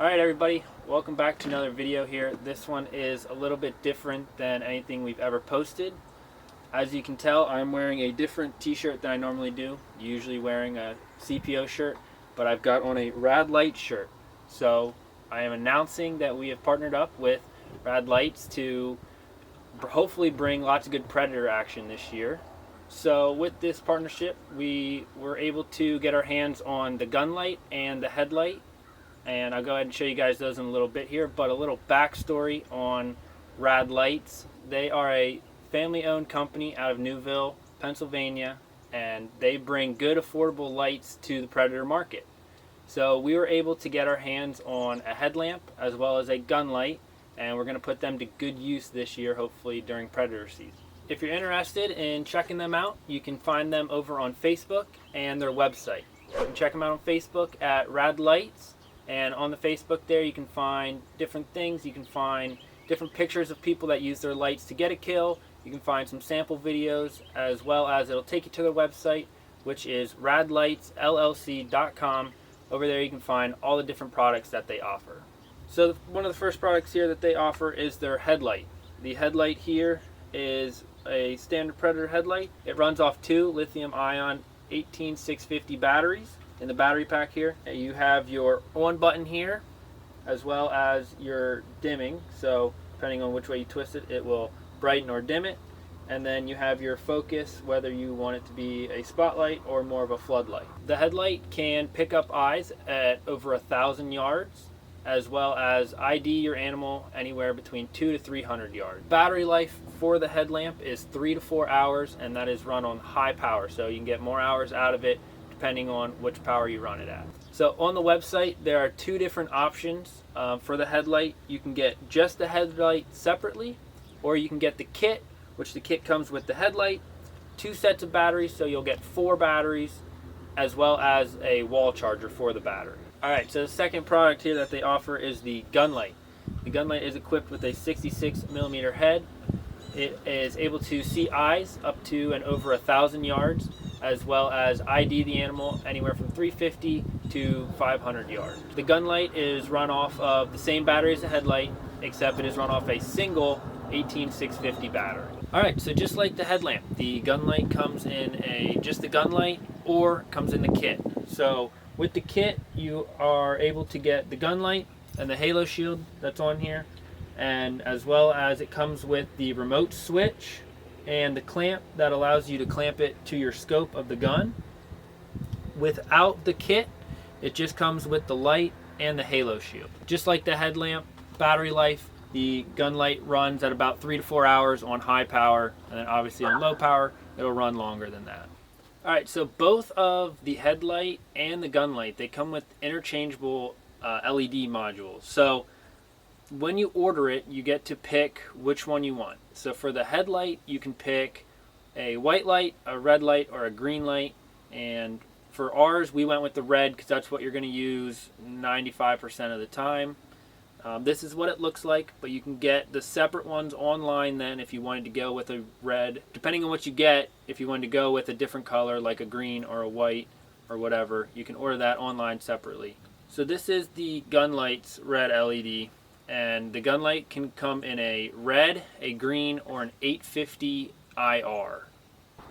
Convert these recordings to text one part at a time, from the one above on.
Alright everybody, welcome back to another video here. This one is a little bit different than anything we've ever posted. As you can tell, I'm wearing a different t-shirt than I normally do. Usually wearing a CPO shirt, but I've got on a Rad Light shirt. So I am announcing that we have partnered up with Rad Lights to hopefully bring lots of good predator action this year. So with this partnership, we were able to get our hands on the Gunlight and the Headlight. And I'll go ahead and show you guys those in a little bit here, but a little backstory on Rad Lights. They are a family-owned company out of Newville, Pennsylvania, and they bring good, affordable lights to the predator market. So we were able to get our hands on a headlamp as well as a Gunlight, and we're going to put them to good use this year, hopefully during predator season. If you're interested in checking them out, you can find them over on Facebook and their website. You can check them out on Facebook at Rad Lights. And on the Facebook there you can find different things. You can find different pictures of people that use their lights to get a kill. You can find some sample videos, as well as it'll take you to their website, which is radlightsllc.com. Over there you can find all the different products that they offer. So one of the first products here that they offer is their headlight. The headlight here is a standard predator headlight. It runs off 2 lithium-ion 18650 batteries. In the battery pack here, you have your on button here, as well as your dimming. So depending on which way you twist it, it will brighten or dim it. And then you have your focus, whether you want it to be a spotlight or more of a floodlight. The headlight can pick up eyes at over 1,000 yards, as well as ID your animal anywhere between 200 to 300 yards. Battery life for the headlamp is 3 to 4 hours, and that is run on high power, so you can get more hours out of it depending on which power you run it at. So on the website there are 2 different options for the headlight. You can get just the headlight separately, or you can get the kit, which the kit comes with the headlight, 2 sets of batteries, so you'll get 4 batteries, as well as a wall charger for the battery. Alright, so the second product here that they offer is the Gunlight. The Gunlight is equipped with a 66mm head. It is able to see eyes up to and over 1,000 yards, as well as ID the animal anywhere from 350 to 500 yards. The Gunlight is run off of the same battery as the headlight, except it is run off a single 18650 battery. Alright, so just like the headlamp, the Gunlight comes in just the Gunlight, or comes in the kit. So with the kit, you are able to get the Gunlight and the halo shield that's on here, and as well as it comes with the remote switch and the clamp that allows you to clamp it to your scope of the gun. Without the kit, it just comes with the light and the halo shield. Just like the headlamp, battery life, the Gunlight runs at about 3 to 4 hours on high power, and then obviously on low power it'll run longer than that. Alright, so both of the headlight and the Gunlight, they come with interchangeable LED modules. So when you order it, you get to pick which one you want. So for the headlight, you can pick a white light, a red light, or a green light. And for ours, we went with the red because that's what you're going to use 95% of the time. This is what it looks like, but you can get the separate ones online then if you wanted to go with a red. Depending on what you get, if you wanted to go with a different color like a green or a white or whatever, you can order that online separately. So this is the Gunlight's red LED. And the Gunlight can come in a red, a green, or an 850 IR.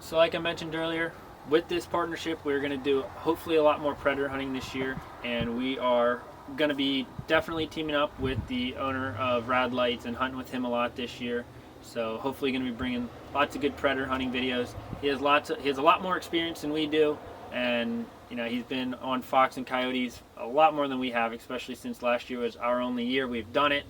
So like I mentioned earlier, with this partnership we're going to do hopefully a lot more predator hunting this year, and we are going to be definitely teaming up with the owner of Rad Lights and hunting with him a lot this year. So hopefully going to be bringing lots of good predator hunting videos. He has a lot more experience than we do, and you know, he's been on fox and coyotes a lot more than we have, especially since last year was our only year we've done it.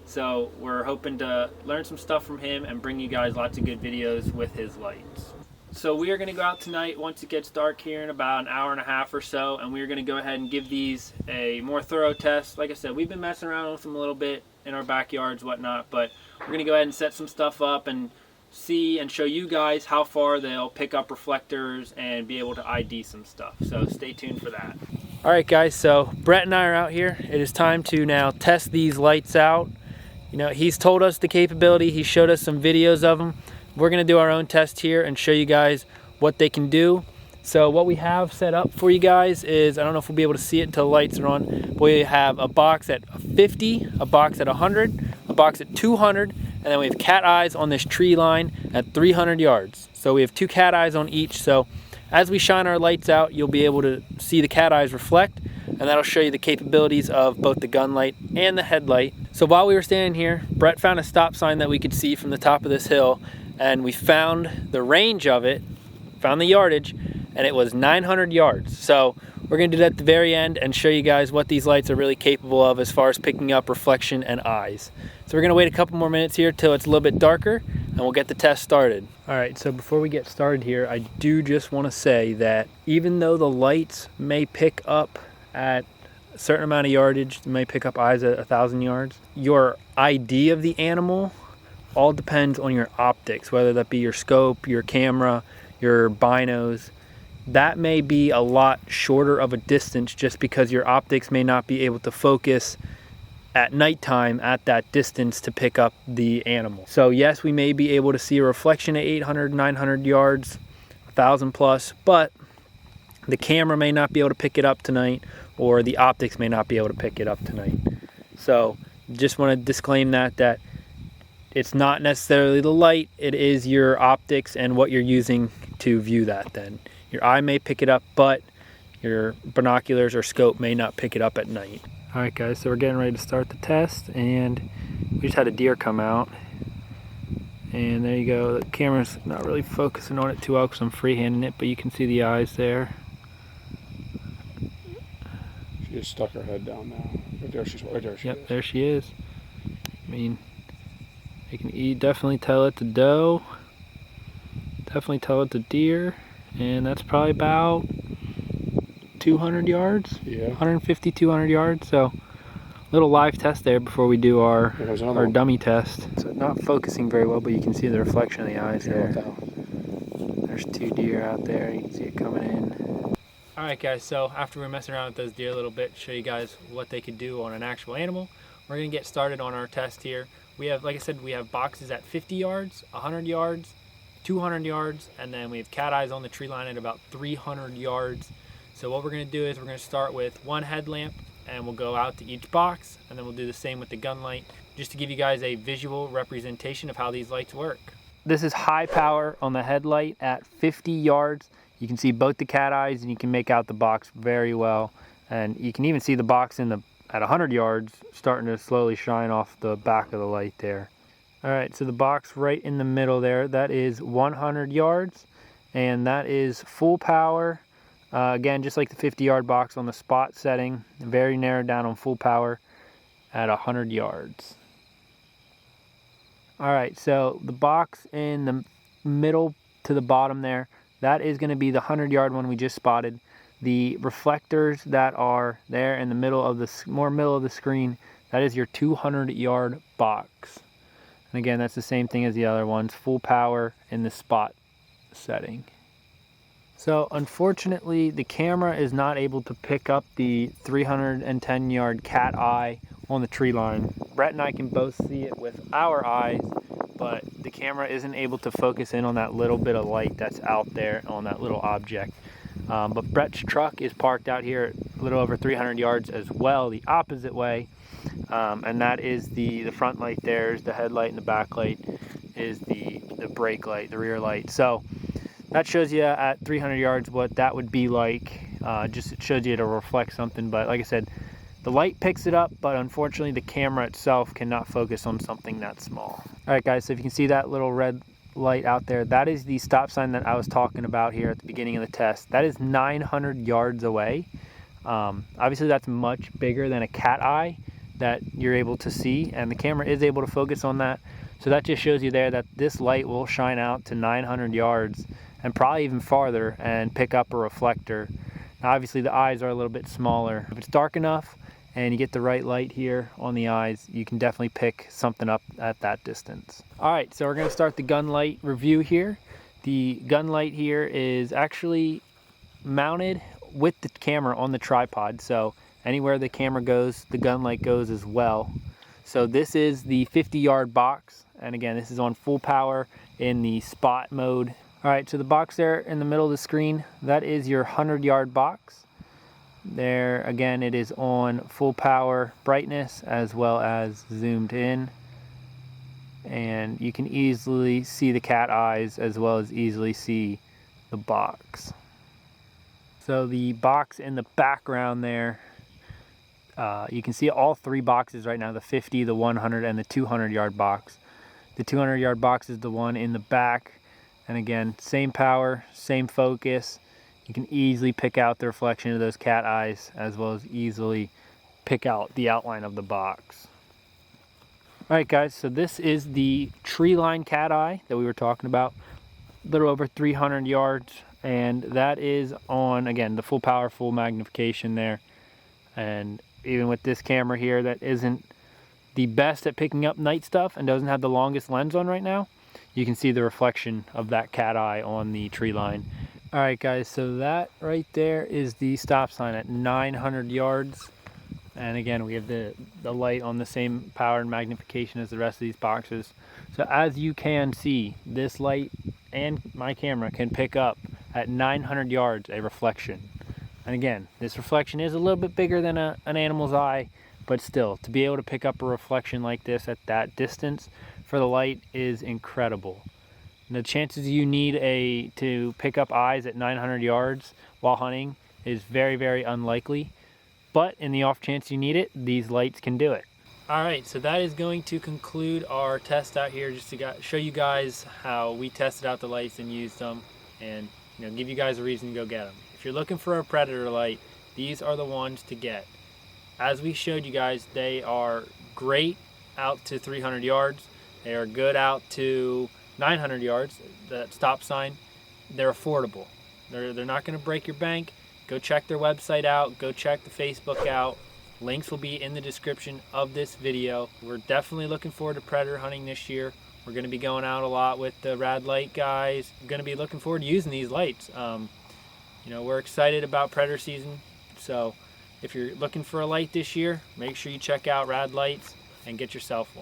So we're hoping to learn some stuff from him and bring you guys lots of good videos with his lights. So we are going to go out tonight once it gets dark here in about an hour and a half or so, and we are going to go ahead and give these a more thorough test. Like I said, we've been messing around with them a little bit in our backyards, whatnot, but we're going to go ahead and set some stuff up and see and show you guys how far they'll pick up reflectors and be able to ID some stuff. So stay tuned for that. Alright guys, so Brett and I are out here. It is time to now test these lights out. You know, he's told us the capability, he showed us some videos of them. We're going to do our own test here and show you guys what they can do. So what we have set up for you guys is, I don't know if we'll be able to see it until the lights are on, but we have a box at 50, a box at 100, a box at 200, and then we have cat eyes on this tree line at 300 yards. So we have 2 cat eyes on each. So as we shine our lights out, you'll be able to see the cat eyes reflect, and that'll show you the capabilities of both the Gunlight and the Headlight. So while we were standing here, Brett found a stop sign that we could see from the top of this hill, and we found the range of it, found the yardage, and it was 900 yards. So we're gonna do that at the very end and show you guys what these lights are really capable of as far as picking up reflection and eyes. So we're gonna wait a couple more minutes here till it's a little bit darker, and we'll get the test started. All right, so before we get started here, I do just wanna say that even though the lights may pick up at a certain amount of yardage, they may pick up eyes at 1,000 yards, your ID of the animal all depends on your optics, whether that be your scope, your camera, your binos. That may be a lot shorter of a distance just because your optics may not be able to focus at nighttime at that distance to pick up the animal. So yes, we may be able to see a reflection at 800, 900 yards, 1,000 plus, but the camera may not be able to pick it up tonight, or the optics may not be able to pick it up tonight. So just want to disclaim that it's not necessarily the light, it is your optics and what you're using to view that then. Your eye may pick it up, but your binoculars or scope may not pick it up at night. All right guys, so we're getting ready to start the test, and we just had a deer come out. And there you go, the camera's not really focusing on it too well because I'm freehanding it, but you can see the eyes there. She just stuck her head down now. Right there she Yep, is. there she is. I mean, you can definitely tell it's a doe. Definitely tell it's a deer. And that's probably about 200 yards. Yeah. 150, 200 yards. So little live test there before we do our dummy test. So not focusing very well, but you can see the reflection of the eyes there. There's 2 deer out there. You can see it coming in. All right, guys. So after we're messing around with those deer a little bit, show you guys what they could do on an actual animal, we're gonna get started on our test here. We have, like I said, we have boxes at 50 yards, 100 yards, 200 yards, and then we have cat eyes on the tree line at about 300 yards. So what we're going to do is we're going to start with 1 headlamp, and we'll go out to each box, and then we'll do the same with the Gunlight, just to give you guys a visual representation of how these lights work. This is high power on the Headlight at 50 yards. You can see both the cat eyes, and you can make out the box very well, and you can even see the box at 100 yards starting to slowly shine off the back of the light there. All right, so the box right in the middle there, that is 100 yards, and that is full power. Again, just like the 50-yard box on the spot setting, very narrowed down on full power at 100 yards. All right, so the box in the middle to the bottom there, that is going to be the 100-yard one we just spotted. The reflectors that are there in the middle of the middle of the screen, that is your 200-yard box. And again, that's the same thing as the other ones, full power in the spot setting. So unfortunately, the camera is not able to pick up the 310-yard cat eye on the tree line. Brett and I can both see it with our eyes, but the camera isn't able to focus in on that little bit of light that's out there on that little object. But Brett's truck is parked out here a little over 300 yards as well, the opposite way. And that is the front light there is the headlight, and the back light is the brake light, the rear light. So that shows you at 300 yards what that would be like. Just it shows you to reflect something, but like I said, the light picks it up, but unfortunately the camera itself cannot focus on something that small. All right guys, so if you can see that little red light out there, that is the stop sign that I was talking about here at the beginning of the test. That is 900 yards away. Obviously that's much bigger than a cat eye that you're able to see, and the camera is able to focus on that. So that just shows you there that this light will shine out to 900 yards and probably even farther and pick up a reflector. Now obviously the eyes are a little bit smaller. If it's dark enough and you get the right light here on the eyes, you can definitely pick something up at that distance. All right, so we're gonna start the Gunlight review here. The Gunlight here is actually mounted with the camera on the tripod, so anywhere the camera goes, the Gunlight goes as well. So this is the 50-yard box, and again, this is on full power in the spot mode. Alright, so the box there in the middle of the screen, that is your 100-yard box. There, again, it is on full power brightness as well as zoomed in. And you can easily see the cat eyes as well as easily see the box. So the box in the background there, you can see all three boxes right now, the 50, the 100, and the 200-yard box. The 200-yard box is the one in the back. And again, same power, same focus. You can easily pick out the reflection of those cat eyes as well as easily pick out the outline of the box. Alright guys, so this is the tree line cat eye that we were talking about. A little over 300 yards, and that is on, again, the full power, full magnification there. And even with this camera here that isn't the best at picking up night stuff and doesn't have the longest lens on right now, you can see the reflection of that cat eye on the tree line. Alright guys, so that right there is the stop sign at 900 yards. And again, we have the light on the same power and magnification as the rest of these boxes. So as you can see, this light and my camera can pick up at 900 yards a reflection. And again, this reflection is a little bit bigger than an animal's eye, but still, to be able to pick up a reflection like this at that distance for the light is incredible. And the chances you need to pick up eyes at 900 yards while hunting is very, very unlikely. But in the off chance you need it, these lights can do it. Alright, so that is going to conclude our test out here, just to show you guys how we tested out the lights and used them, and give you guys a reason to go get them. If you're looking for a predator light, these are the ones to get. As we showed you guys, they are great out to 300 yards. They are good out to 900 yards. That stop sign, they're affordable. They're not going to break your bank. Go check their website out. Go check the Facebook out. Links will be in the description of this video. We're definitely looking forward to predator hunting this year. We're going to be going out a lot with the rad light guys. We're going to be looking forward to using these lights. We're excited about predator season. So if you're looking for a light this year, make sure you check out Rad Lights and get yourself one.